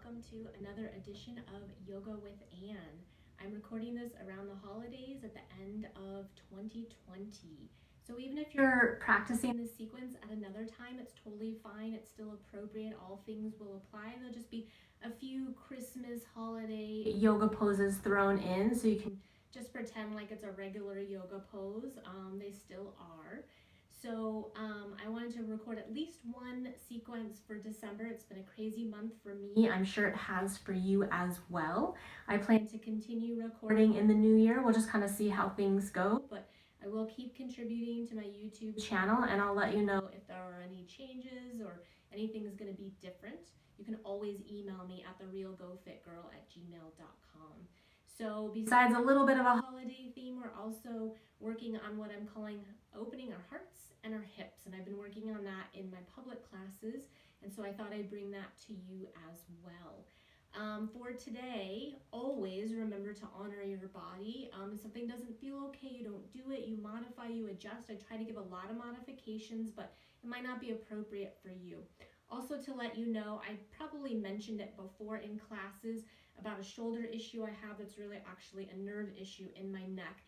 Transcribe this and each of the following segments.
welcome to another edition of Yoga with Anne. I'm recording this around the holidays at the end of 2020. So even if you're practicing this sequence at another time, it's totally fine. It's still appropriate. All things will apply. There'll just be a few Christmas holiday yoga poses thrown in, so you can just pretend like it's a regular yoga pose. They still are. So I wanted to record at least one sequence for December. It's been a crazy month for me. I'm sure it has for you as well. I plan to continue recording in the new year. We'll just kind of see how things go, but I will keep contributing to my YouTube channel, and I'll let you know if there are any changes or anything is going to be different. You can always email me at therealgofitgirl@gmail.com. So besides a little bit of a holiday theme, we're also working on what I'm calling opening our hearts and our hips. And I've been working on that in my public classes. And so I thought I'd bring that to you as well. For today, always remember to honor your body. If something doesn't feel okay, you don't do it, you modify, you adjust. I try to give a lot of modifications, but it might not be appropriate for you. Also, to let you know, I probably mentioned it before in classes about a shoulder issue I have that's really actually a nerve issue in my neck.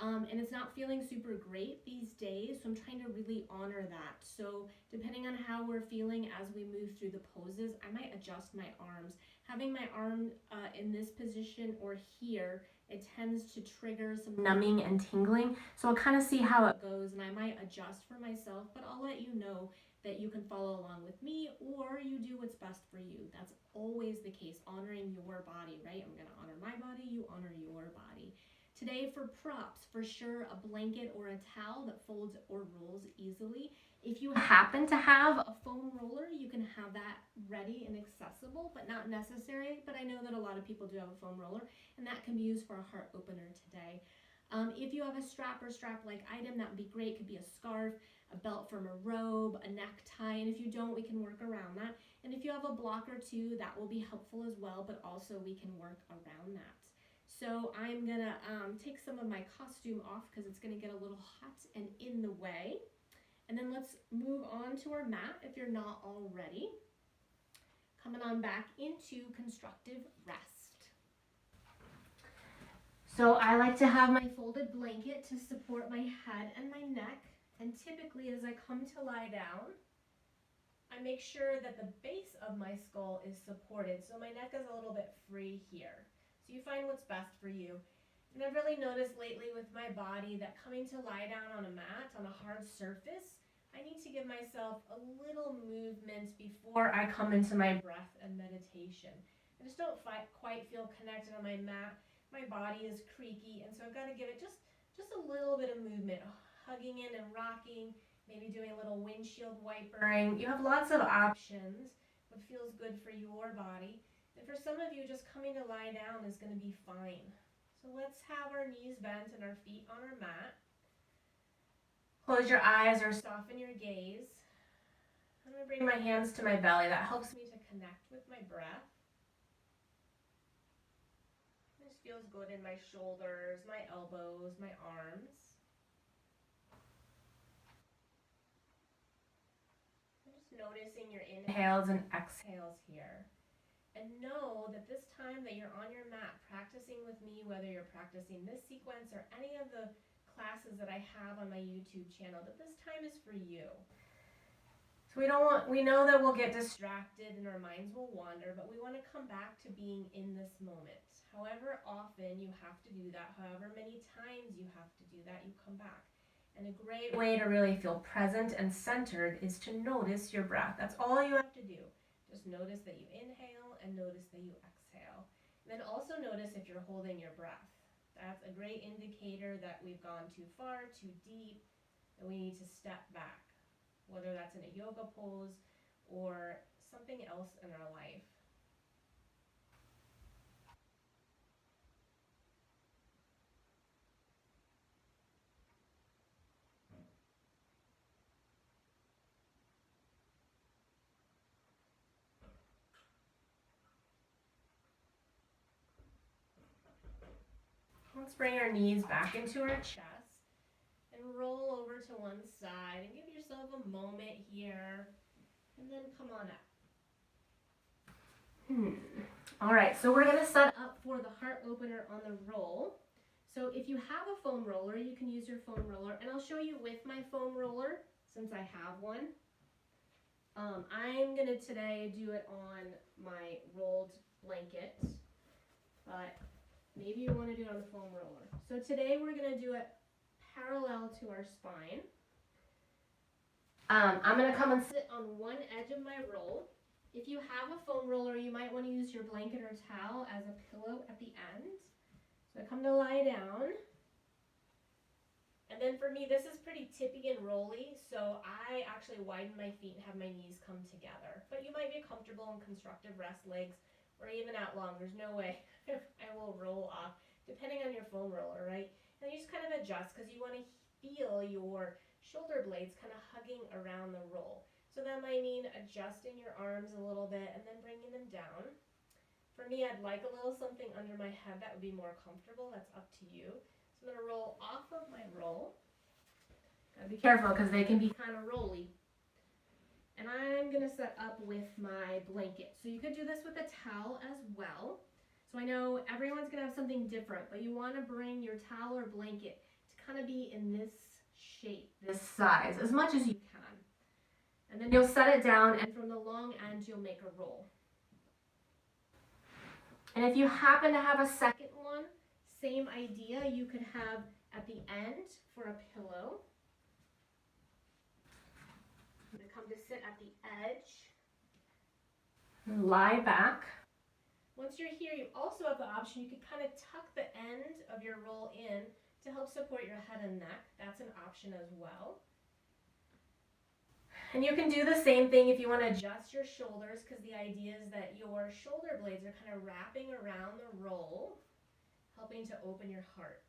And it's not feeling super great these days, so I'm trying to really honor that. So depending on how we're feeling as we move through the poses, I might adjust my arms. Having my arm in this position or here, it tends to trigger some numbing and tingling. So I'll kind of see how it goes, and I might adjust for myself, but I'll let you know that you can follow along with me, or you do what's best for you. That's always the case, honoring your body, right? I'm going to honor my body, you honor your body. Today for props, for sure, a blanket or a towel that folds or rolls easily. If you happen to have a foam roller, you can have that ready and accessible, but not necessary. But I know that a lot of people do have a foam roller, and that can be used for a heart opener today. If you have a strap or strap-like item, that would be great. It could be a scarf, a belt from a robe, a necktie, and if you don't, we can work around that. And if you have a block or two, that will be helpful as well, but also we can work around that. So I'm gonna take some of my costume off because it's gonna get a little hot and in the way. And then let's move on to our mat if you're not already. Coming on back into constructive rest. So I like to have my folded blanket to support my head and my neck. And typically as I come to lie down, I make sure that the base of my skull is supported. So my neck is a little bit free here. So you find what's best for you. And I've really noticed lately with my body that coming to lie down on a mat, on a hard surface, I need to give myself a little movement before I come into my breath and meditation. I just don't quite feel connected on my mat. My body is creaky, and so I've got to give it just a little bit of movement, hugging in and rocking, maybe doing a little windshield wipering. You have lots of options, what feels good for your body. And for some of you, just coming to lie down is going to be fine. So let's have our knees bent and our feet on our mat. Close your eyes or soften your gaze. I'm going to bring my hands to my belly. That helps me to connect with my breath. This feels good in my shoulders, my elbows, my arms. Just noticing your inhales and exhales here. And know that this time that you're on your mat practicing with me, whether you're practicing this sequence or any of the classes that I have on my YouTube channel, that this time is for you. So we know that we'll get distracted and our minds will wander, but we want to come back to being in this moment. However often you have to do that, however many times you have to do that, you come back. And a great way to really feel present and centered is to notice your breath. That's all you have to do. Just notice that you inhale and notice that you exhale. And then also notice if you're holding your breath. That's a great indicator that we've gone too far, too deep, and we need to step back, whether that's in a yoga pose or something else in our life. Let's bring our knees back into our chest and roll over to one side and give yourself a moment here, and then come on up. All right, so we're gonna set up for the heart opener on the roll. So if you have a foam roller, you can use your foam roller, and I'll show you with my foam roller since I have one. I'm gonna today do it on my rolled blanket, but maybe you want to do it on the foam roller. So today we're gonna do it parallel to our spine. I'm gonna come and sit on one edge of my roll. If you have a foam roller, you might want to use your blanket or towel as a pillow at the end. So I come to lie down. And then for me, this is pretty tippy and rolly, so I actually widen my feet and have my knees come together. But you might be comfortable in constructive rest legs or even out long. There's no way I will roll off, depending on your foam roller, right? And you just kind of adjust because you want to feel your shoulder blades kind of hugging around the roll. So that might mean adjusting your arms a little bit and then bringing them down. For me, I'd like a little something under my head that would be more comfortable. That's up to you. So I'm going to roll off of my roll. Gotta be careful because they can be kind of rolly. And I'm going to set up with my blanket. So you could do this with a towel as well. So I know everyone's going to have something different, but you want to bring your towel or blanket to kind of be in this shape, this size, as much as you can. And then you'll set it down, and from the long end, you'll make a roll. And if you happen to have a second one, same idea, you could have at the end for a pillow. I'm going to come to sit at the edge and lie back. Once you're here, you also have the option, you could kind of tuck the end of your roll in to help support your head and neck. That's an option as well. And you can do the same thing if you want to adjust your shoulders, because the idea is that your shoulder blades are kind of wrapping around the roll, helping to open your heart.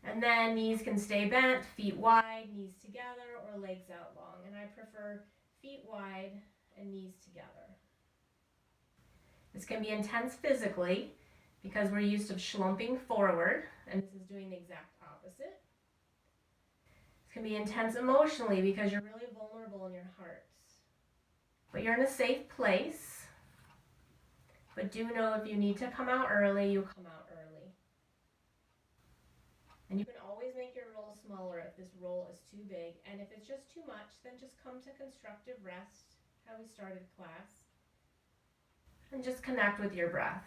And then knees can stay bent, feet wide, knees together, or legs out long. And I prefer feet wide and knees together. This can be intense physically because we're used to slumping forward, and this is doing the exact opposite. Can be intense emotionally because you're really vulnerable in your hearts. But you're in a safe place. But do know if you need to come out early, you come out early. And you can always make your roll smaller if this roll is too big. And if it's just too much, then just come to constructive rest, how we started class. And just connect with your breath.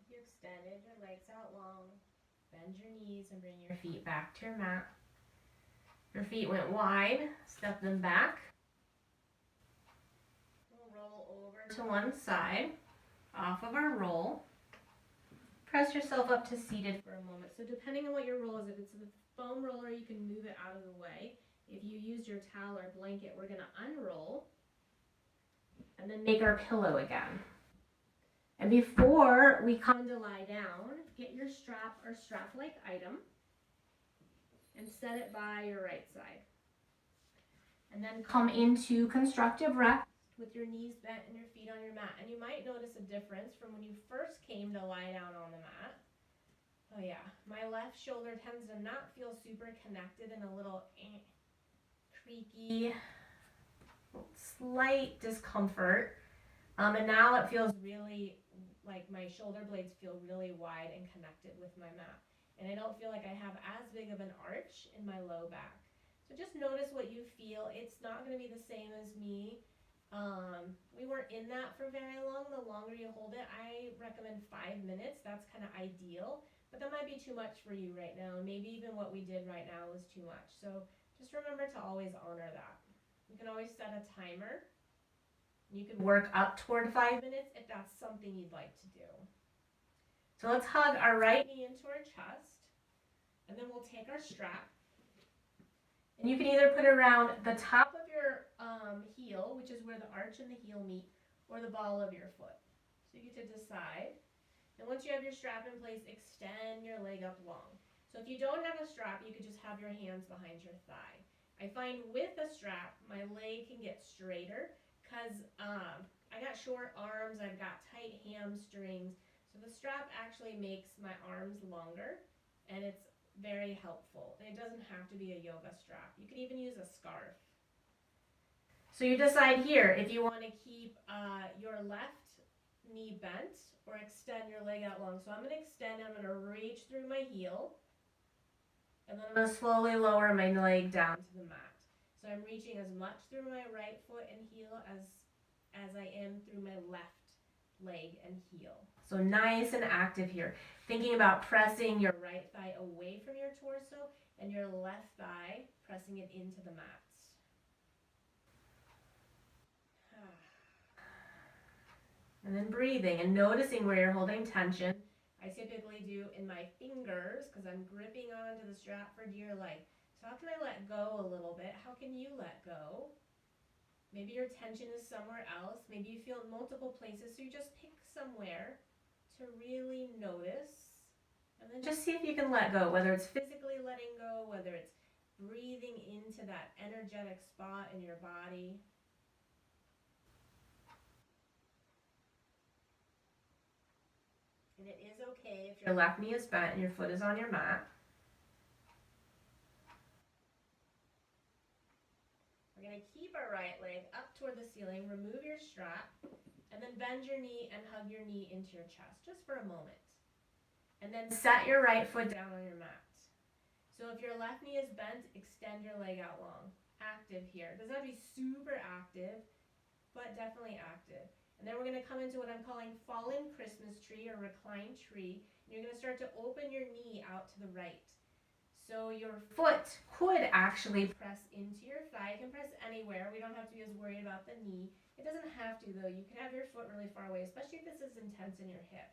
If you extended your legs out long, bend your knees and bring your feet back to your mat. Your feet went wide, step them back. We'll roll over to one side, off of our roll. Press yourself up to seated for a moment. So depending on what your roll is, if it's a foam roller, you can move it out of the way. If you use your towel or blanket, we're going to unroll and then make our pillow again. And before we come to lie down, get your strap or strap-like item and set it by your right side. And then come into constructive rest with your knees bent and your feet on your mat. And you might notice a difference from when you first came to lie down on the mat. Oh yeah, my left shoulder tends to not feel super connected and a little creaky, slight discomfort. And now it feels really like my shoulder blades feel really wide and connected with my mat. And I don't feel like I have as big of an arch in my low back. So just notice what you feel. It's not going to be the same as me. We weren't in that for very long. The longer you hold it, I recommend 5 minutes. That's kind of ideal. But that might be too much for you right now. Maybe even what we did right now was too much. So just remember to always honor that. You can always set a timer. You can work up toward 5 minutes if that's something you'd like to do. So let's hug our right knee into our chest, and then we'll take our strap. And you can either put it around the top of your heel, which is where the arch and the heel meet, or the ball of your foot. So you get to decide. And once you have your strap in place, extend your leg up long. So if you don't have a strap, you could just have your hands behind your thigh. I find with a strap, my leg can get straighter because I got short arms, I've got tight hamstrings. So the strap actually makes my arms longer, and it's very helpful. And it doesn't have to be a yoga strap. You can even use a scarf. So you decide here if you want to keep your left knee bent or extend your leg out long. So I'm going to extend, I'm going to reach through my heel, and then I'm going to slowly lower my leg down to the mat. So I'm reaching as much through my right foot and heel as I am through my left leg and heel. So nice and active here. Thinking about pressing your right thigh away from your torso and your left thigh pressing it into the mats. And then breathing and noticing where you're holding tension. I typically do in my fingers because I'm gripping onto the strap for dear life. So how can I let go a little bit? How can you let go? Maybe your tension is somewhere else. Maybe you feel in multiple places, so you just pick somewhere to really notice. And then just see if you can let go, whether it's physically letting go, whether it's breathing into that energetic spot in your body. And it is okay if your left knee is bent and your foot is on your mat. We're going to keep our right leg up toward the ceiling, remove your strap, and then bend your knee and hug your knee into your chest just for a moment. And then set your right foot down on your mat. So if your left knee is bent, extend your leg out long. Active here. It doesn't have to be super active, but definitely active. And then we're going to come into what I'm calling fallen Christmas tree or reclined tree. And you're going to start to open your knee out to the right. So your foot could actually press into your thigh. You can press anywhere. We don't have to be as worried about the knee. It doesn't have to though. You can have your foot really far away, especially if this is intense in your hip.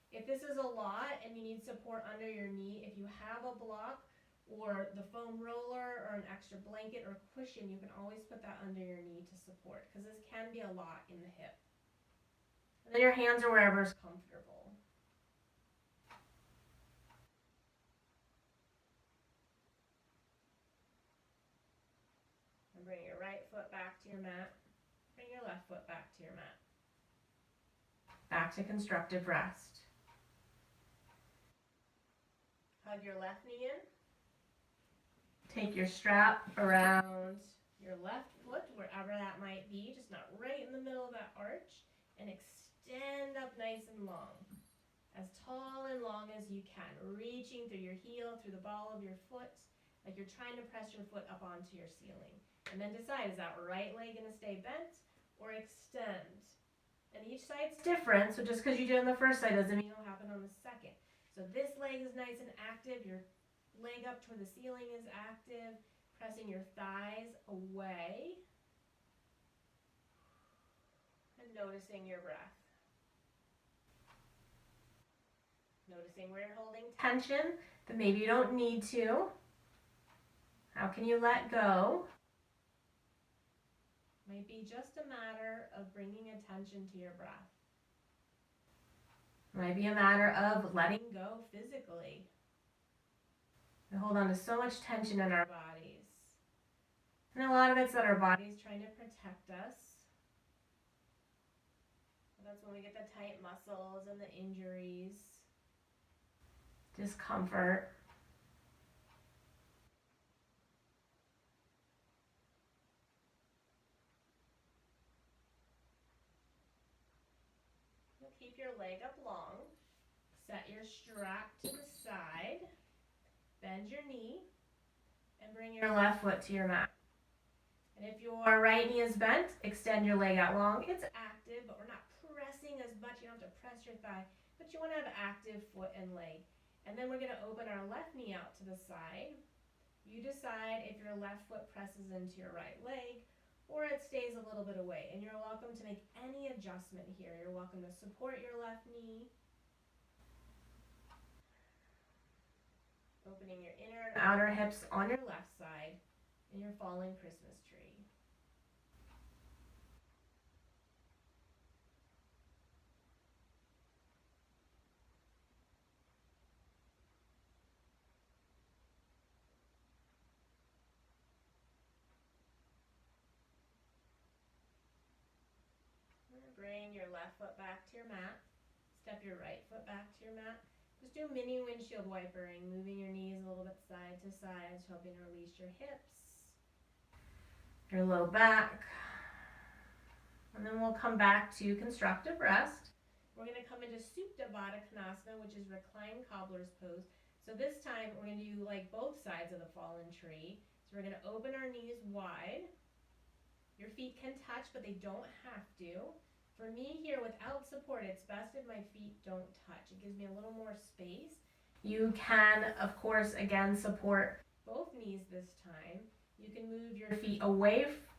If this is a lot and you need support under your knee, if you have a block or the foam roller or an extra blanket or cushion, you can always put that under your knee to support because this can be a lot in the hip. And then your hands are wherever is comfortable. And bring your right foot back to your mat. Bring your left foot back to your mat. Back to constructive rest. Hug your left knee in. Take your strap around your left foot, wherever that might be, just not right in the middle of that arch, and extend up nice and long. As tall and long as you can, reaching through your heel, through the ball of your foot, like you're trying to press your foot up onto your ceiling. And then decide, is that right leg going to stay bent or extend? And each side's different, so just because you do it on the first side doesn't mean it'll happen on the second. So this leg is nice and active, your leg up toward the ceiling is active, pressing your thighs away, and noticing your breath. Noticing where you're holding tension that maybe you don't need to. How can you let go? Might be just a matter of bringing attention to your breath. It might be a matter of letting go physically. We hold on to so much tension in our bodies. And a lot of it's that our body's trying to protect us. That's when we get the tight muscles and the injuries, discomfort. You'll keep your leg up long. Set your strap to the side. Bend your knee and bring your left foot to your mat. And if your right knee is bent, extend your leg out long. It's active, but we're not pressing as much. You don't have to press your thigh, but you want to have active foot and leg. And then we're going to open our left knee out to the side. You decide if your left foot presses into your right leg or it stays a little bit away. And you're welcome to make any adjustment here. You're welcome to support your left knee. Opening your inner and outer hips on your left side in your falling Christmas tree. Bring your left foot back to your mat. Step your right foot back to your mat. Just do mini windshield wipering, moving your knees a little bit side to side, helping to release your hips, your low back. And then we'll come back to constructive rest. We're going to come into Supta Baddha Konasana, which is reclined cobbler's pose. So this time we're going to do like both sides of the fallen tree. So we're going to open our knees wide. Your feet can touch, but they don't have to. For me here, without support, it's best if my feet don't touch. It gives me a little more space. You can, of course, again, support both knees this time. You can move your feet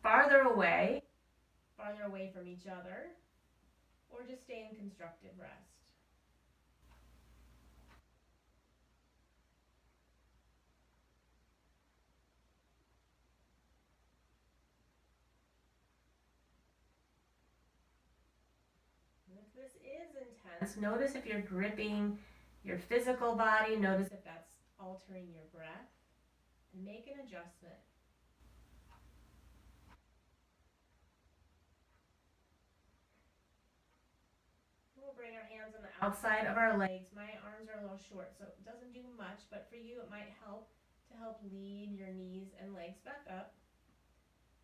farther away from each other, or just stay in constructive rest. If this is intense, notice if you're gripping your physical body, notice if that's altering your breath, and make an adjustment. We'll bring our hands on the outside of our legs. My arms are a little short, so it doesn't do much, but for you it might help to help lead your knees and legs back up.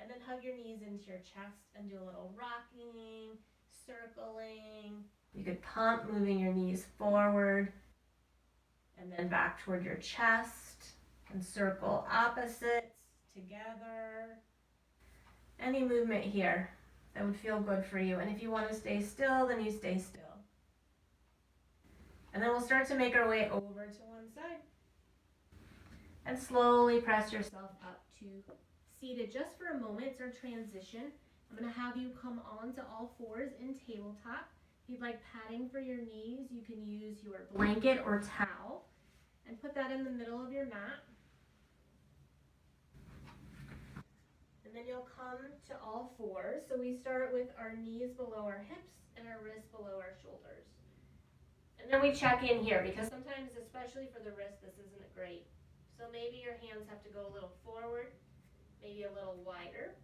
And then hug your knees into your chest and do a little rocking, circling. You could pump, moving your knees forward and then back toward your chest, and circle opposites together. Any movement here that would feel good for you. And if you want to stay still, then you stay still. And then we'll start to make our way over to one side. And slowly press yourself up to seated just for a moment. It's our transition. I'm going to have you come on to all fours in tabletop. If you'd like padding for your knees, you can use your blanket or towel and put that in the middle of your mat. And then you'll come to all fours. So we start with our knees below our hips and our wrists below our shoulders. And then we check in here because sometimes, especially for the wrist, this isn't great. So maybe your hands have to go a little forward, maybe a little wider.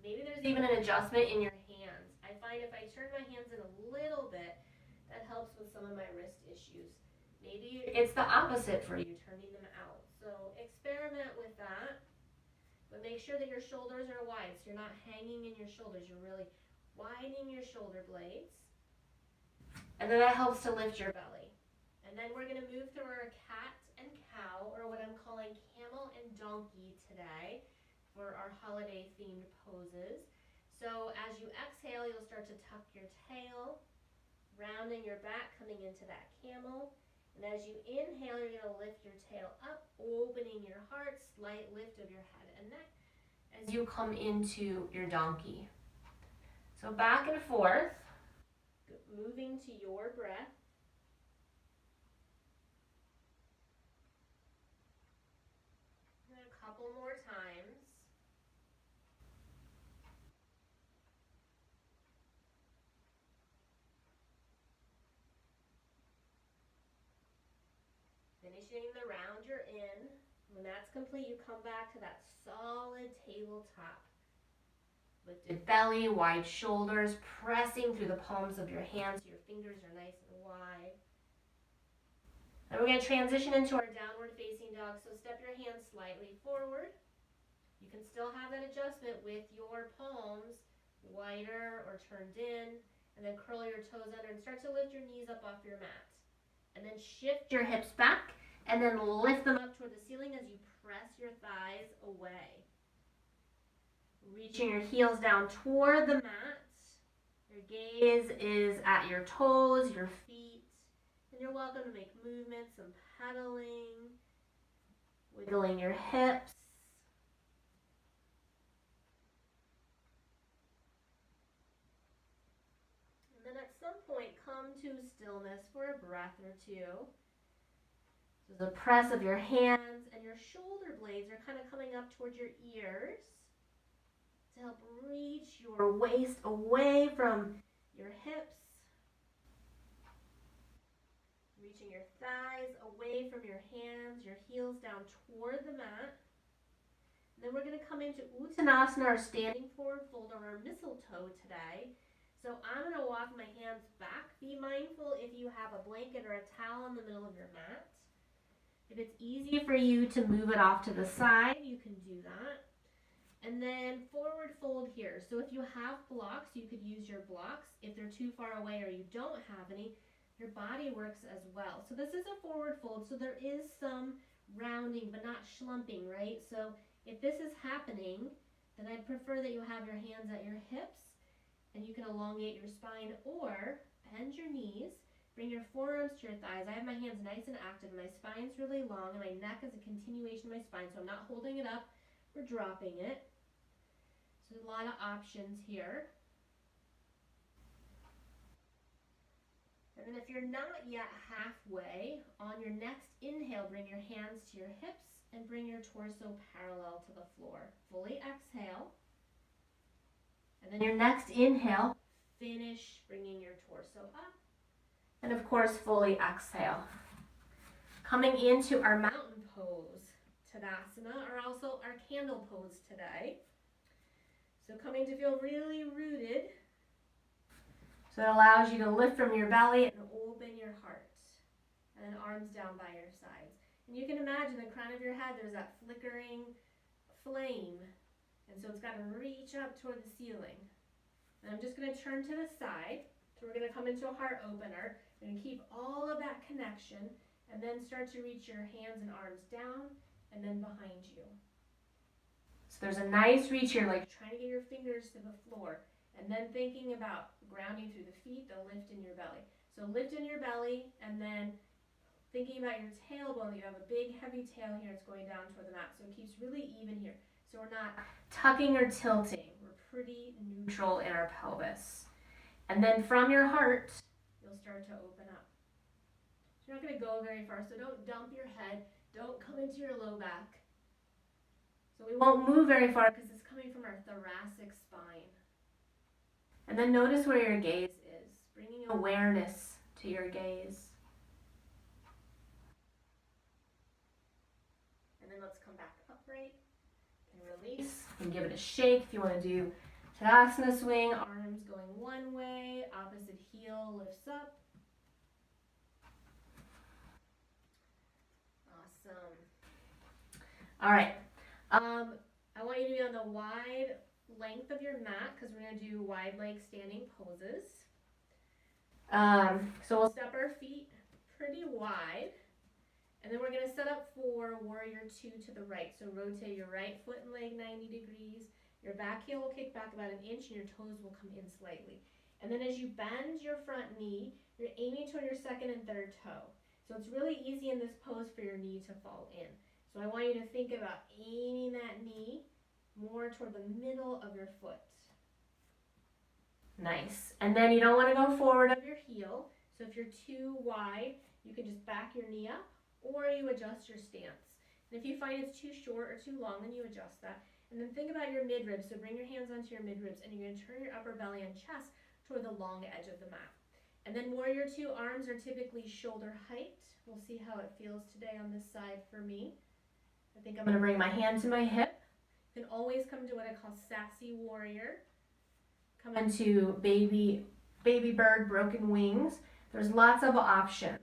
Maybe there's even an adjustment in your hands. I find if I turn my hands in a little bit, that helps with some of my wrist issues. Maybe it's the opposite for you, turning them out. So experiment with that, but make sure that your shoulders are wide, so you're not hanging in your shoulders. You're really widening your shoulder blades. And then that helps to lift your belly. And then we're going to move through our cat and cow, or what I'm calling camel and donkey today, for our holiday themed poses. So as you exhale, you'll start to tuck your tail, rounding your back, coming into that camel. And as you inhale, you're going to lift your tail up, opening your heart, slight lift of your head and neck as you come into your donkey. So back and forth, moving to your breath. And a couple more times. Finishing the round you're in. When that's complete, you come back to that solid tabletop. Lifted belly, wide shoulders, pressing through the palms of your hands so your fingers are nice and wide. And we're going to transition into our downward facing dog. So step your hands slightly forward. You can still have that adjustment with your palms wider or turned in, and then curl your toes under and start to lift your knees up off your mat. And then shift your hips back and then lift them up toward the ceiling as you press your thighs away. Reaching your heels down toward the mat. Your gaze is at your toes, your feet, and you're welcome to make movements, some pedaling, wiggling your hips. And then at some point, come to stillness for a breath or two. So the press of your hands and your shoulder blades are kind of coming up towards your ears to help reach your waist away from your hips. Reaching your thighs away from your hands, your heels down toward the mat. And then we're going to come into Uttanasana, or standing forward fold, on our mistletoe today. So I'm going to walk my hands back. Be mindful if you have a blanket or a towel in the middle of your mat. If it's easy for you to move it off to the side, you can do that. And then forward fold here. So if you have blocks, you could use your blocks. If they're too far away or you don't have any, your body works as well. So this is a forward fold, so there is some rounding but not schlumping, right? So if this is happening, then I'd prefer that you have your hands at your hips and you can elongate your spine, or bend your knees, bring your forearms to your thighs. I have my hands nice and active. My spine's really long and my neck is a continuation of my spine, so I'm not holding it up or dropping it. So a lot of options here. And then if you're not yet halfway, on your next inhale, bring your hands to your hips and bring your torso parallel to the floor. Fully exhale. And then your next inhale, finish bringing your torso up. And of course, fully exhale. Coming into our mountain pose, Tadasana, or also our candle pose today. So coming to feel really rooted. So it allows you to lift from your belly and open your heart. And then arms down by your sides. And you can imagine the crown of your head, there's that flickering flame. And so it's got to reach up toward the ceiling. And I'm just going to turn to the side. So we're going to come into a heart opener. We're going to keep all of that connection and then start to reach your hands and arms down and then behind you. So there's a nice reach here, like trying to get your fingers to the floor. And then thinking about grounding through the feet, the lift in your belly. So lift in your belly, and then thinking about your tailbone. You have a big heavy tail here. It's going down toward the mat. So it keeps really even here. So we're not tucking or tilting. We're pretty neutral in our pelvis. And then from your heart, you'll start to open up. So you're not going to go very far. So don't dump your head. Don't come into your low back. So we won't move very far because it's coming from our thoracic spine. And then notice where your gaze is, bringing awareness to your gaze. And then let's come back upright and release and give it a shake. If you want to do Tadasana swing, arms going one way, opposite heel lifts up. Awesome. All right. I want you to be on the wide length of your mat because we're going to do wide leg standing poses. So we'll step our feet pretty wide, and then we're going to set up for warrior two to the right. So rotate your right foot and leg 90 degrees. Your back heel will kick back about an inch and your toes will come in slightly. And then as you bend your front knee, you're aiming toward your second and third toe. So it's really easy in this pose for your knee to fall in. So I want you to think about aiming that knee more toward the middle of your foot. Nice. And then you don't want to go forward of your heel. So if you're too wide, you can just back your knee up or you adjust your stance. And if you find it's too short or too long, then you adjust that. And then think about your midribs. So bring your hands onto your midribs and you're going to turn your upper belly and chest toward the long edge of the mat. And then warrior two, arms are typically shoulder height. We'll see how it feels today on this side for me. I think I'm going to bring my hand to my hip. You can always come to what I call sassy warrior. Come into baby bird, broken wings. There's lots of options.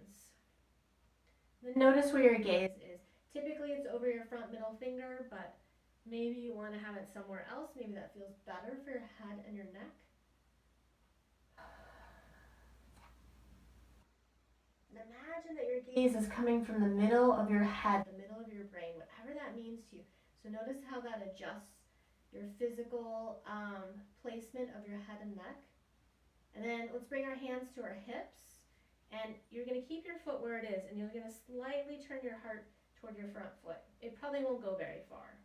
Then notice where your gaze is. Typically it's over your front middle finger, but maybe you want to have it somewhere else. Maybe that feels better for your head and your neck. And imagine that your gaze is coming from the middle of your head, the middle of your brain, whatever that means to you. So notice how that adjusts your physical placement of your head and neck. And then let's bring our hands to our hips. And you're going to keep your foot where it is, and you're going to slightly turn your heart toward your front foot. It probably won't go very far.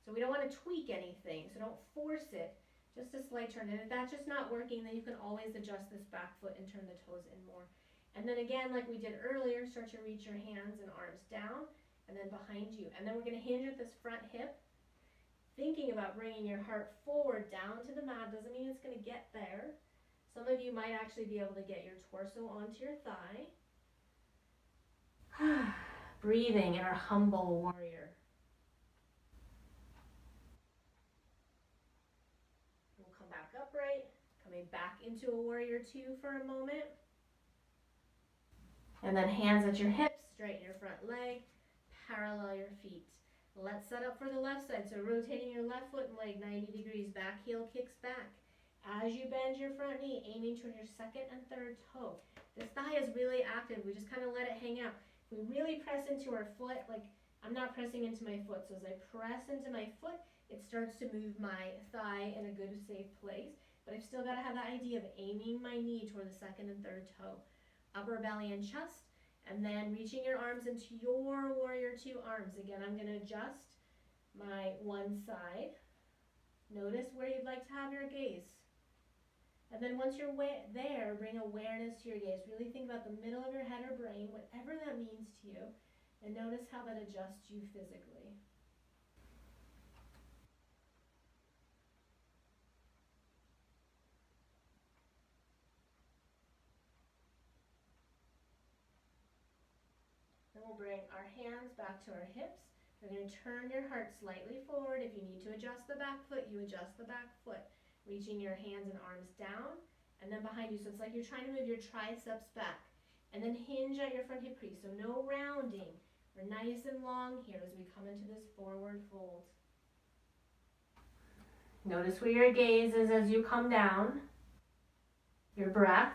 So we don't want to tweak anything, so don't force it, just a slight turn. And if that's just not working, then you can always adjust this back foot and turn the toes in more. And then again, like we did earlier, start to reach your hands and arms down, and then behind you. And then we're going to hinge at this front hip, thinking about bringing your heart forward down to the mat. Doesn't mean it's going to get there. Some of you might actually be able to get your torso onto your thigh. Breathing in our humble warrior. We'll come back upright, coming back into a warrior two for a moment. And then hands at your hips, straighten your front leg, parallel your feet. Let's set up for the left side. So rotating your left foot and leg 90 degrees, back heel kicks back. As you bend your front knee, aiming toward your second and third toe. This thigh is really active. We just kind of let it hang out. If we really press into our foot, like I'm not pressing into my foot, so as I press into my foot, it starts to move my thigh in a good, safe place. But I've still got to have that idea of aiming my knee toward the second and third toe. Upper belly and chest, and then reaching your arms into your warrior two arms. Again, I'm going to adjust my one side. Notice where you'd like to have your gaze. And then once you're there, bring awareness to your gaze. Really think about the middle of your head or brain, whatever that means to you, and notice how that adjusts you physically. Then we'll bring our hands back to our hips. We're going to turn your heart slightly forward. If you need to adjust the back foot, you adjust the back foot. Reaching your hands and arms down, and then behind you. So it's like you're trying to move your triceps back. And then hinge at your front hip crease. So no rounding. We're nice and long here as we come into this forward fold. Notice where your gaze is as you come down. Your breath.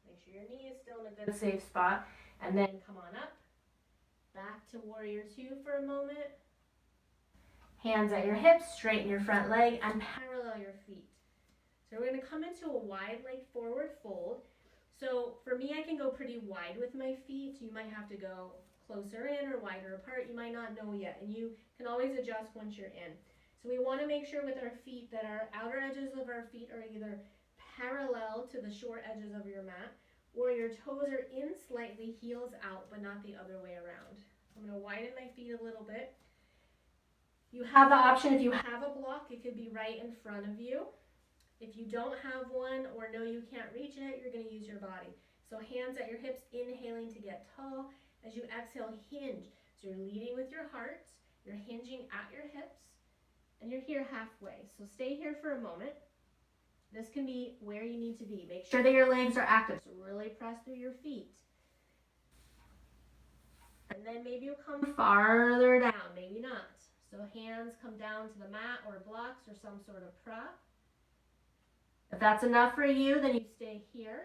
Make sure your knee is still in a good safe spot. And then come on up. Back to warrior two for a moment. Hands at your hips, straighten your front leg, and parallel your feet. So we're going to come into a wide leg forward fold. So for me, I can go pretty wide with my feet. You might have to go closer in or wider apart. You might not know yet, and you can always adjust once you're in. So we want to make sure with our feet that our outer edges of our feet are either parallel to the short edges of your mat, or your toes are in slightly, heels out, but not the other way around. So I'm going to widen my feet a little bit. You have the option, if you have a block, it could be right in front of you. If you don't have one or know you can't reach it, you're going to use your body. So hands at your hips, inhaling to get tall. As you exhale, hinge. So you're leading with your heart, you're hinging at your hips, and you're here halfway. So stay here for a moment. This can be where you need to be. Make sure that your legs are active, so really press through your feet. And then maybe you'll come farther down, maybe not. So hands come down to the mat or blocks or some sort of prop. If that's enough for you, then you stay here.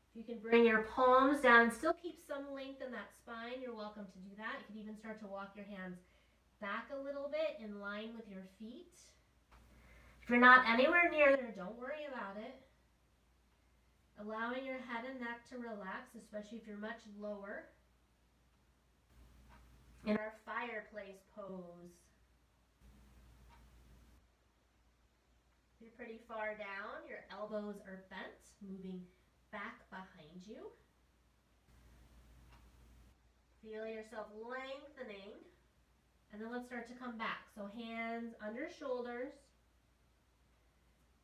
If you can bring your palms down and still keep some length in that spine, you're welcome to do that. You can even start to walk your hands back a little bit in line with your feet. If you're not anywhere near there, don't worry about it. Allowing your head and neck to relax, especially if you're much lower. In our fireplace pose. If you're pretty far down, your elbows are bent, moving back behind you. Feel yourself lengthening. And then let's start to come back. So hands under shoulders.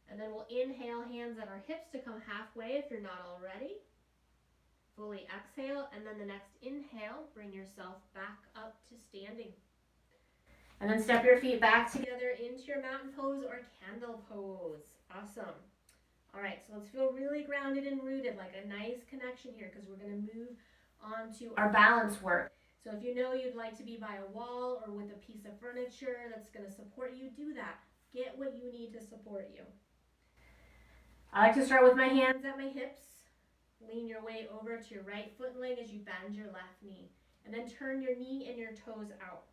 And then we'll inhale, hands at our hips to come halfway if you're not already. Fully exhale, and then the next inhale, bring yourself back up to standing. And then step your feet back together into your mountain pose or candle pose. Awesome. All right, so let's feel really grounded and rooted, like a nice connection here, because we're going to move on to our balance work. So if you know you'd like to be by a wall or with a piece of furniture that's going to support you, do that. Get what you need to support you. I like to start with my hands at my hips. Lean your way over to your right foot and leg as you bend your left knee. And then turn your knee and your toes out.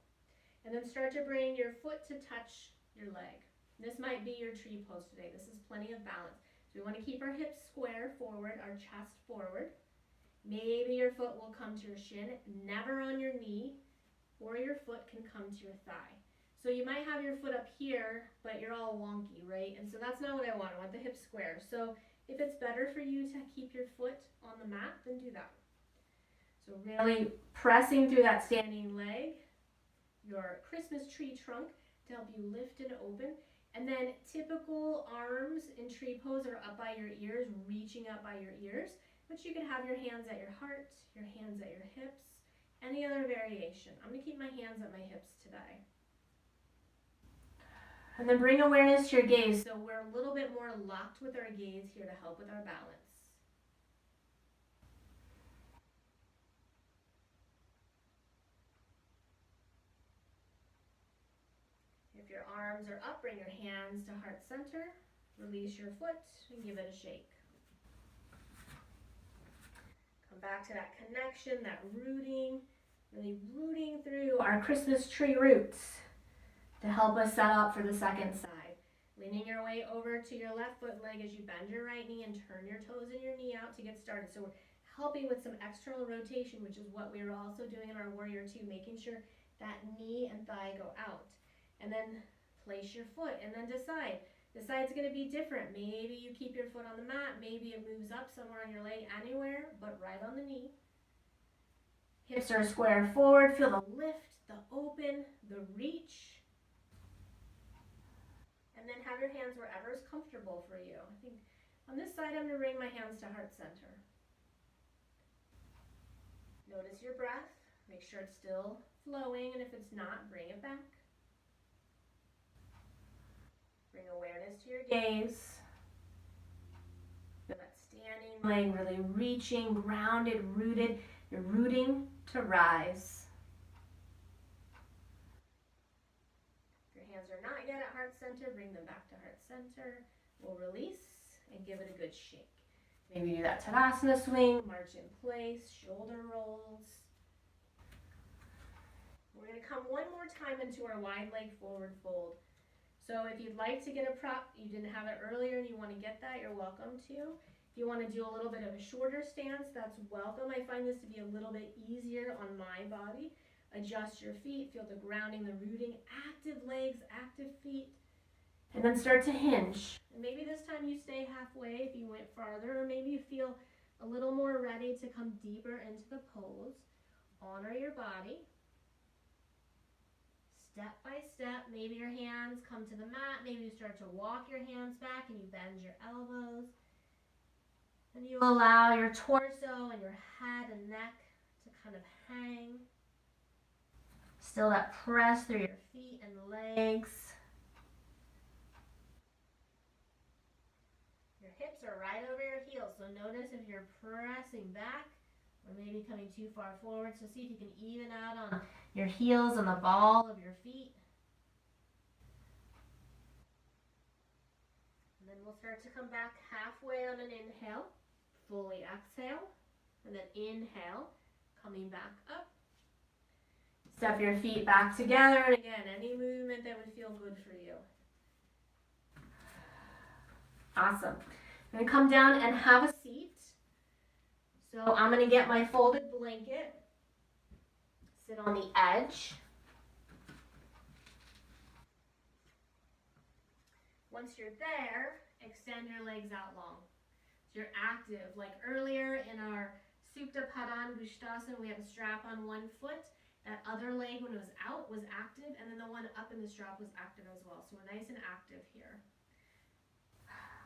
And then start to bring your foot to touch your leg. This might be your tree pose today. This is plenty of balance. So we want to keep our hips square forward, our chest forward. Maybe your foot will come to your shin, never on your knee, or your foot can come to your thigh. So you might have your foot up here, but you're all wonky, right? And so that's not what I want. I want the hips square. So if it's better for you to keep your foot on the mat, then do that. So really pressing through that standing leg, your Christmas tree trunk to help you lift and open. And then typical arms in tree pose are up by your ears, reaching up by your ears. But you can have your hands at your heart, your hands at your hips, any other variation. I'm going to keep my hands at my hips today. And then bring awareness to your gaze. So we're a little bit more locked with our gaze here to help with our balance. If your arms are up, bring your hands to heart center. Release your foot and give it a shake. Come back to that connection, that rooting, really rooting through our Christmas tree roots to help us set up for the second side. Leaning your way over to your left foot leg as you bend your right knee and turn your toes and your knee out to get started. So we're helping with some external rotation, which is what we were also doing in our Warrior Two, making sure that knee and thigh go out. And then place your foot and then decide. The side's going to be different. Maybe you keep your foot on the mat. Maybe it moves up somewhere on your leg, anywhere, but right on the knee. Hips are square forward. Feel the lift, the open, the reach. And then have your hands wherever is comfortable for you. I think on this side, I'm going to bring my hands to heart center. Notice your breath. Make sure it's still flowing, and if it's not, bring it back. Bring awareness to your gaze. Feel that standing leg really reaching, grounded, rooted. You're rooting to rise. If your hands are not yet at heart center, bring them back to heart center. We'll release and give it a good shake. Maybe do that Tadasana swing, march in place, shoulder rolls. We're going to come one more time into our wide leg forward fold. So if you'd like to get a prop, you didn't have it earlier and you want to get that, you're welcome to. If you want to do a little bit of a shorter stance, that's welcome. I find this to be a little bit easier on my body. Adjust your feet, feel the grounding, the rooting, active legs, active feet. And then start to hinge. And maybe this time you stay halfway if you went farther, or maybe you feel a little more ready to come deeper into the pose. Honor your body. Step by step, maybe your hands come to the mat, maybe you start to walk your hands back and you bend your elbows. And you allow your torso and your head and neck to kind of hang. Still that press through your feet and legs. Your hips are right over your heels, so notice if you're pressing back or maybe coming too far forward. So see if you can even out on your heels and the ball of your feet. And then we'll start to come back halfway on an inhale. Fully exhale. And then inhale, coming back up. Step your feet back together. And again, any movement that would feel good for you. Awesome. I'm going to come down and have a seat. So I'm going to get my folded blanket. Sit on the edge. Once you're there, extend your legs out long. So you're active. Like earlier in our Supta Padangusthasana, we have a strap on one foot. That other leg when it was out was active, and then the one up in the strap was active as well. So we're nice and active here.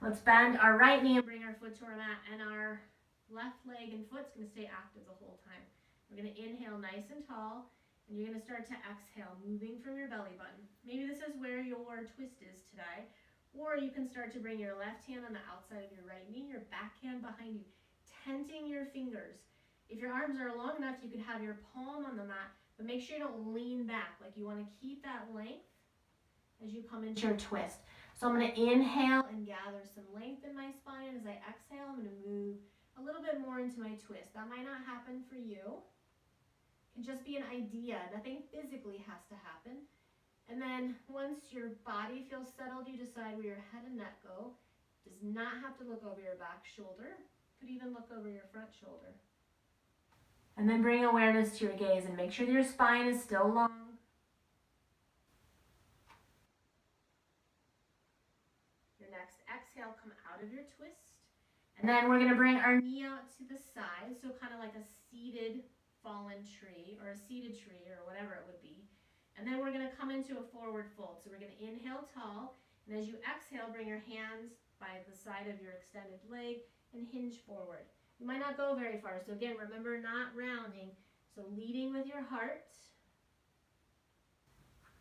Let's bend our right knee and bring our foot to our mat, and our left leg and foot's going to stay active the whole time. We're going to inhale nice and tall, and you're going to start to exhale, moving from your belly button. Maybe this is where your twist is today, or you can start to bring your left hand on the outside of your right knee, your back hand behind you, tenting your fingers. If your arms are long enough, you could have your palm on the mat, but make sure you don't lean back. Like you want to keep that length as you come into your twist. So I'm going to inhale and gather some length in my spine. As I exhale, I'm going to move a little bit more into my twist. That might not happen for you. It can just be an idea. Nothing physically has to happen. And then once your body feels settled, you decide where your head and neck go. Does not have to look over your back shoulder. Could even look over your front shoulder. And then bring awareness to your gaze and make sure that your spine is still long. Your next exhale, come out of your twist. And then we're going to bring our knee out to the side, so kind of like a seated fallen tree or a seated tree or whatever it would be. And then we're going to come into a forward fold. So we're going to inhale tall, and as you exhale, bring your hands by the side of your extended leg and hinge forward. You might not go very far, so again, remember not rounding. So leading with your heart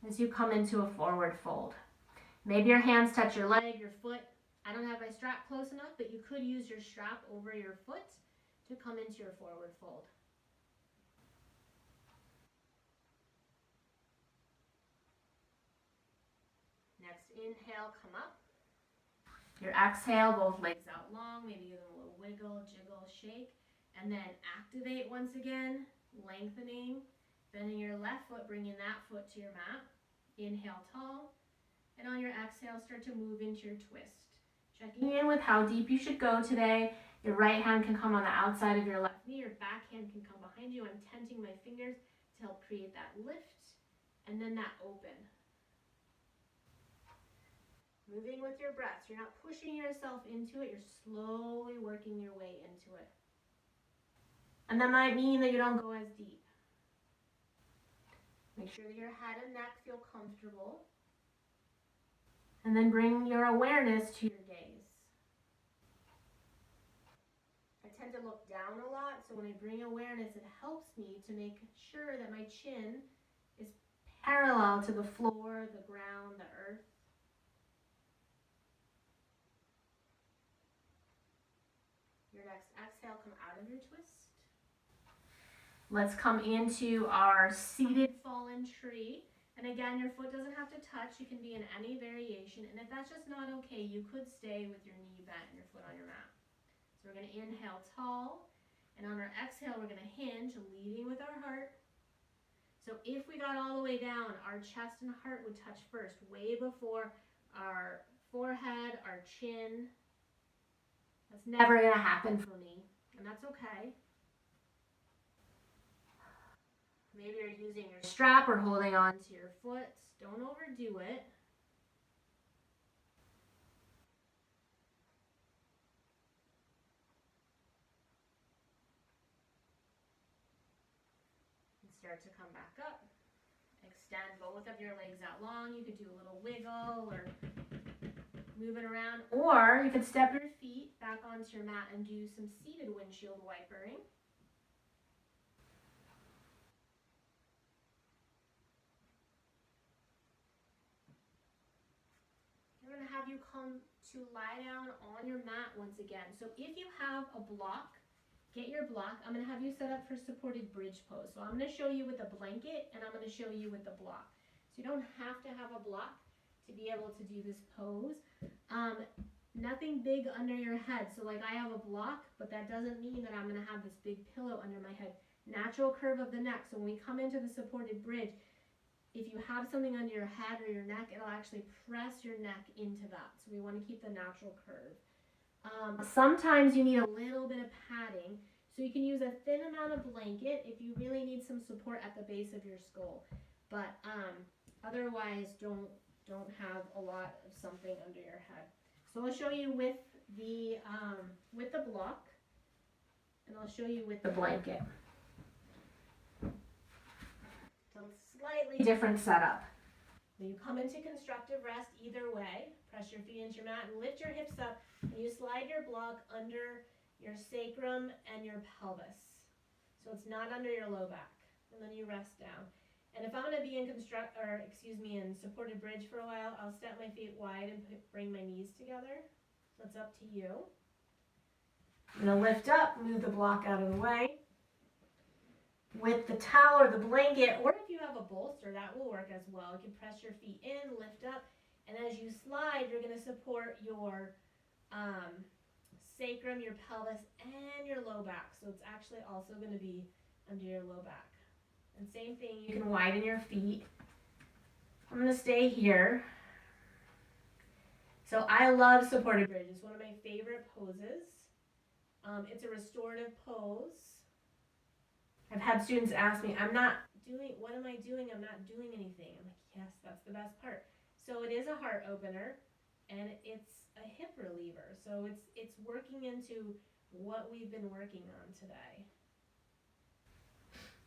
as you come into a forward fold. Maybe your hands touch your leg, your foot. I don't have my strap close enough, but you could use your strap over your foot to come into your forward fold. Next inhale, come up. Your exhale, both legs out long, maybe give them a little wiggle, jiggle, shake, and then activate once again, lengthening, bending your left foot, bringing that foot to your mat. Inhale tall. And on your exhale, start to move into your twist. Checking in with how deep you should go today. Your right hand can come on the outside of your left knee. Your back hand can come behind you. I'm tenting my fingers to help create that lift and then that open. Moving with your breath. You're not pushing yourself into it. You're slowly working your way into it. And that might mean that you don't go as deep. Make sure that your head and neck feel comfortable. And then bring your awareness to your gaze. I tend to look down a lot, so when I bring awareness, it helps me to make sure that my chin is parallel to the floor, the ground, the earth. Your next exhale, come out of your twist. Let's come into our seated fallen tree. And again, your foot doesn't have to touch. You can be in any variation. And if that's just not okay, you could stay with your knee bent and your foot on your mat. So we're going to inhale tall. And on our exhale, we're going to hinge, leading with our heart. So if we got all the way down, our chest and heart would touch first, way before our forehead, our chin. That's never going to happen for me. And that's okay. Maybe you're using your strap or holding on to your foot. Don't overdo it. And start to come back up. Extend both of your legs out long. You could do a little wiggle or move it around. Or you could step your feet back onto your mat and do some seated windshield wipering. I'm going to have you come to lie down on your mat once again. So if you have a block, get your block. I'm going to have you set up for supported bridge pose. So I'm going to show you with a blanket and I'm going to show you with the block. So you don't have to have a block to be able to do this pose. Nothing big under your head. So like I have a block, but that doesn't mean that I'm going to have this big pillow under my head. Natural curve of the neck. So when we come into the supported bridge, if you have something under your head or your neck, it'll actually press your neck into that. So we want to keep the natural curve. Sometimes you need a little bit of padding. So you can use a thin amount of blanket if you really need some support at the base of your skull. But otherwise, don't have a lot of something under your head. So I'll show you with the block, and I'll show you with the blanket. slightly different setup. Then you come into constructive rest either way. Press your feet into your mat and lift your hips up, and you slide your block under your sacrum and your pelvis. So it's not under your low back. And then you rest down. And if I'm going to be in supported bridge for a while, I'll step my feet wide and bring my knees together. So it's up to you. I'm going to lift up, move the block out of the way. With the towel or the blanket, or if you have a bolster, that will work as well. You can press your feet in, lift up, and as you slide, you're going to support your sacrum, your pelvis, and your low back. So it's actually also going to be under your low back. And same thing, you can widen your feet. I'm going to stay here. So I love supported bridge. It's one of my favorite poses. It's a restorative pose. I've had students ask me, what am I doing? I'm not doing anything. I'm like, yes, that's the best part. So it is a heart opener, and it's a hip reliever. So it's working into what we've been working on today.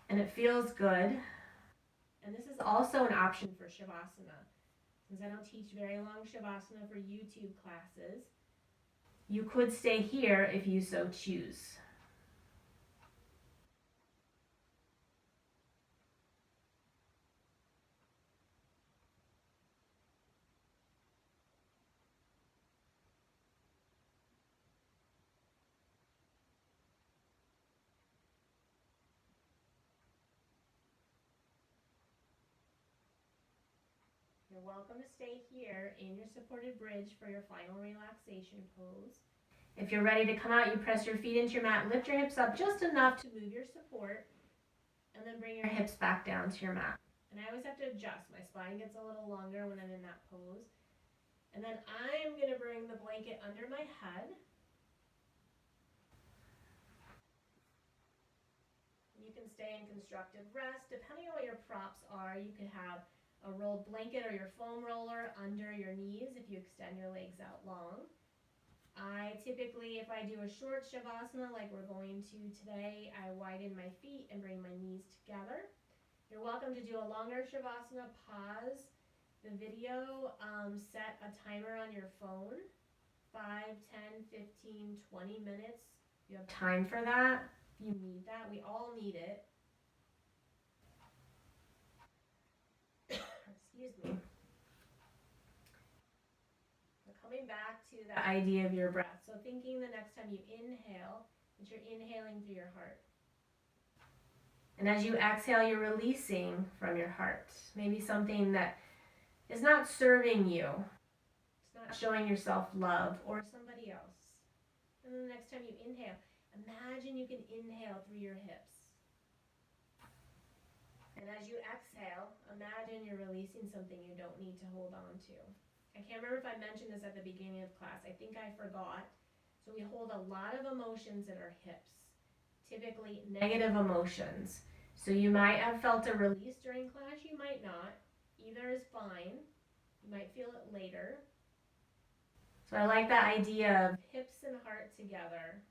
And it feels good. And this is also an option for Shavasana. Since I don't teach very long Shavasana for YouTube classes, you could stay here if you so choose. You're welcome to stay here in your supported bridge for your final relaxation pose. If you're ready to come out, you press your feet into your mat, lift your hips up just enough to move your support, and then bring your hips back down to your mat. And I always have to adjust. My spine gets a little longer when I'm in that pose. And then I'm going to bring the blanket under my head. You can stay in constructive rest. Depending on what your props are, you could have a rolled blanket or your foam roller under your knees if you extend your legs out long. I typically, if I do a short Shavasana like we're going to today, I widen my feet and bring my knees together. You're welcome to do a longer Shavasana. Pause the video, set a timer on your phone, 5, 10, 15, 20 minutes. You have time for that. You need that. We all need it. Excuse me. Coming back to the idea of your breath. So thinking the next time you inhale, that you're inhaling through your heart. And as you exhale, you're releasing from your heart. Maybe something that is not serving you. It's not showing yourself love or somebody else. And then the next time you inhale, imagine you can inhale through your hips. And as you exhale, imagine you're releasing something you don't need to hold on to. I can't remember if I mentioned this at the beginning of class. I think I forgot. So we hold a lot of emotions in our hips, typically negative emotions. So you might have felt a release during class, you might not. Either is fine. You might feel it later. So I like the idea of hips and heart together,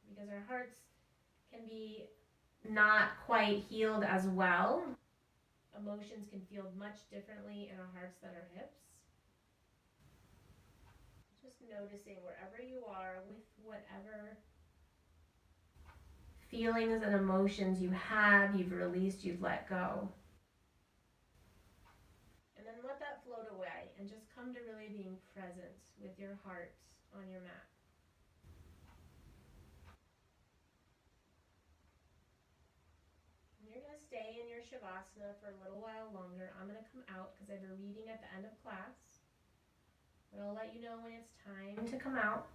because our hearts can be not quite healed as well. Emotions can feel much differently in our hearts than our hips. Just noticing wherever you are with whatever feelings and emotions you have, you've released, you've let go. And then let that float away and just come to really being present with your heart on your mat. You're going to stay in your Shavasana for a little while longer. I'm going to come out because I have a reading at the end of class. But I'll let you know when it's time to come out.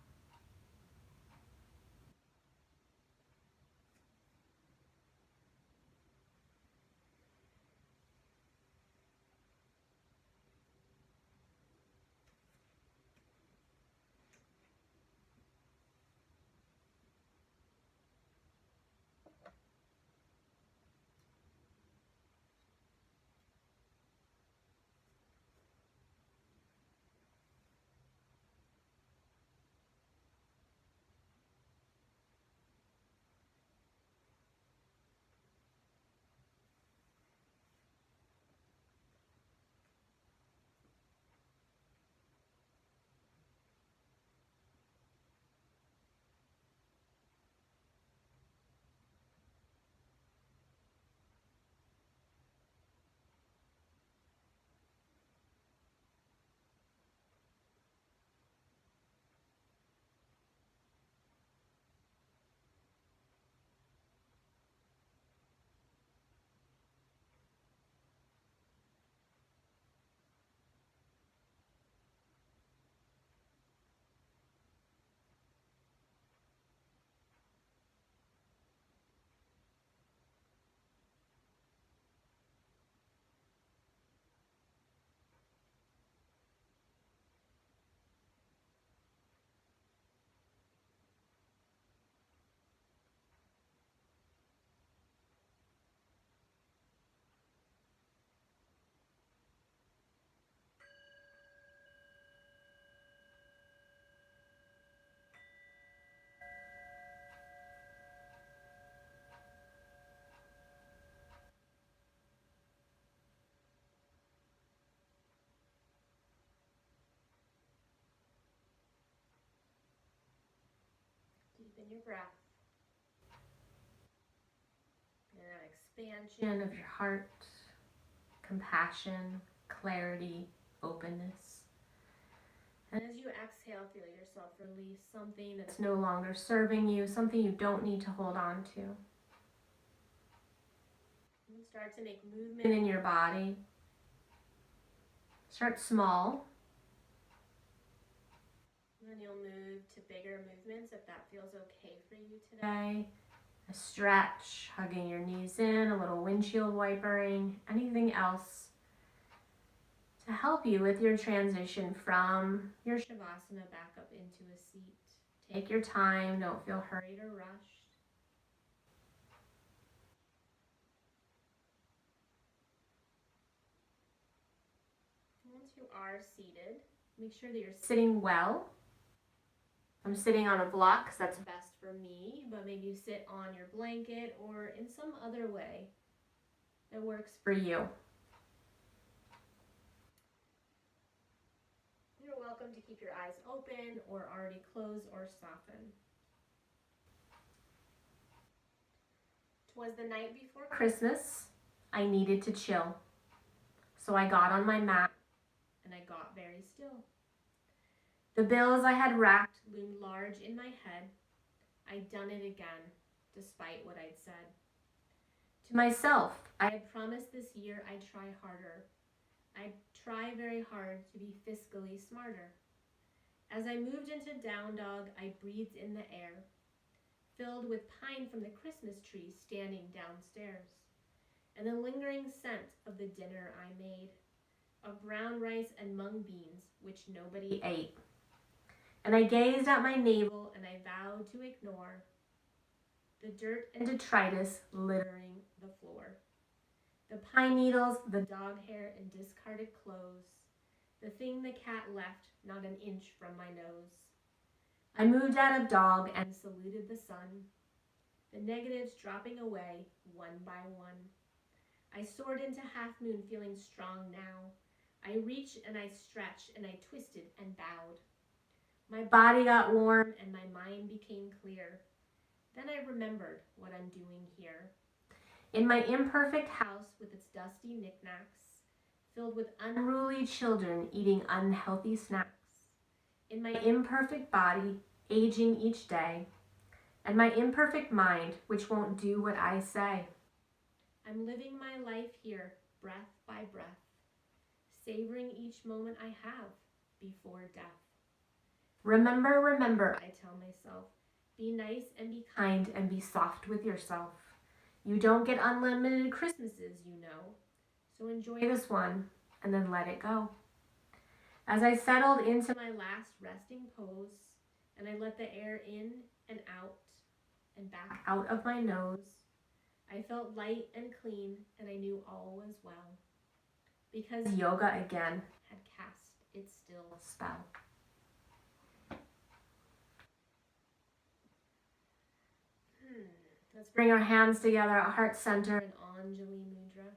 Deepen your breath. And an expansion of your heart, compassion, clarity, openness. And as you exhale, feel yourself release something that's no longer serving you, something you don't need to hold on to. And start to make movement in your body. Start small. And then you'll move to bigger movements if that feels okay for you today. A stretch, hugging your knees in, a little windshield wipering, anything else to help you with your transition from your Shavasana back up into a seat. Take your time, don't feel hurried or rushed. Once you are seated, make sure that you're sitting well. I'm sitting on a block because that's best for me, but maybe you sit on your blanket or in some other way that works for you. You're welcome to keep your eyes open or already closed or soften. Twas the night before Christmas. I needed to chill. So I got on my mat and I got very still. The bills I had racked loomed large in my head. I'd done it again, despite what I'd said. To myself, I had promised this year I'd try harder. I'd try very hard to be fiscally smarter. As I moved into Down Dog, I breathed in the air, filled with pine from the Christmas tree standing downstairs, and the lingering scent of the dinner I made, of brown rice and mung beans, which nobody ate. And I gazed at my navel and I vowed to ignore the dirt and detritus littering the floor, the pine needles, the dog hair and discarded clothes, the thing the cat left not an inch from my nose. I moved out of dog and saluted the sun, the negatives dropping away one by one. I soared into half moon feeling strong now. I reached and I stretched and I twisted and bowed. My body got warm and my mind became clear. Then I remembered what I'm doing here. In my imperfect house with its dusty knickknacks, filled with unruly children eating unhealthy snacks. In my imperfect body, aging each day, and my imperfect mind, which won't do what I say. I'm living my life here, breath by breath, savoring each moment I have before death. Remember, remember, I tell myself, be nice and be kind and be soft with yourself. You don't get unlimited Christmases, you know, so enjoy this one and then let it go. As I settled into my last resting pose and I let the air in and out and back out of my nose, I felt light and clean and I knew all was well, because yoga again had cast its still spell. Let's bring our hands together at heart center in Anjali Mudra.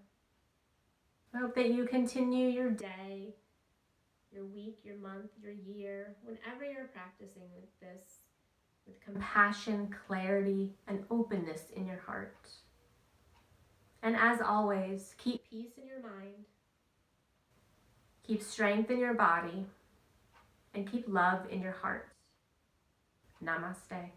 I hope that you continue your day, your week, your month, your year, whenever you're practicing with this, with compassion, clarity, and openness in your heart. And as always, keep peace in your mind, keep strength in your body, and keep love in your heart. Namaste.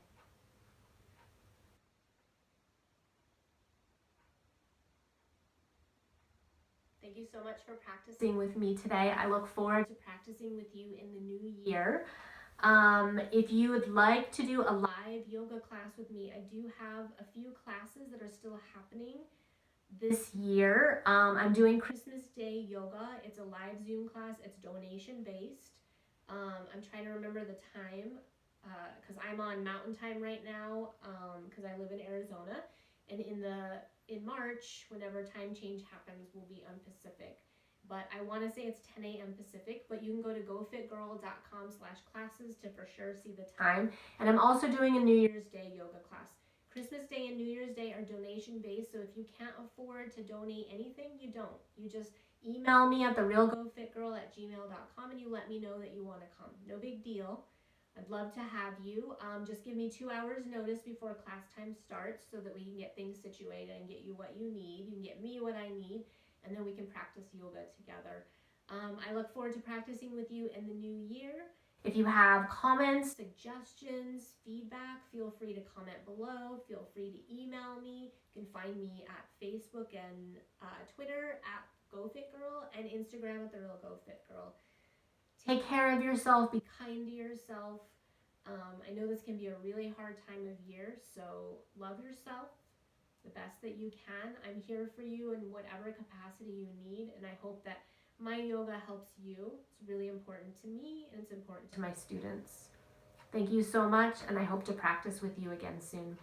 Thank you so much for practicing with me today. I look forward to practicing with you in the new year. If you would like to do a live yoga class with me, I do have a few classes that are still happening this year. I'm doing Christmas Day yoga. It's a live Zoom class. It's donation based. I'm trying to remember the time because I'm on mountain time right now because I live in Arizona, and in March, whenever time change happens, we'll be on Pacific. But I want to say it's 10 a.m. Pacific, but you can go to gofitgirl.com/classes to for sure see the time. And I'm also doing a New Year's Day yoga class. Christmas Day and New Year's Day are donation based, so if you can't afford to donate anything, you don't. You just email me at therealgofitgirl@gmail.com and you let me know that you want to come. No big deal. I'd love to have you. Just give me 2 hours notice before class time starts so that we can get things situated and get you what you need. You can get me what I need, and then we can practice yoga together. I look forward to practicing with you in the new year. If you have comments, suggestions, feedback, feel free to comment below. Feel free to email me. You can find me at Facebook and Twitter at GoFitGirl and Instagram at The Real GoFitGirl. Take care of yourself. Be kind to yourself. I know this can be a really hard time of year, so love yourself the best that you can. I'm here for you in whatever capacity you need, and I hope that my yoga helps you. It's really important to me, and it's important to my students. Thank you so much, and I hope to practice with you again soon.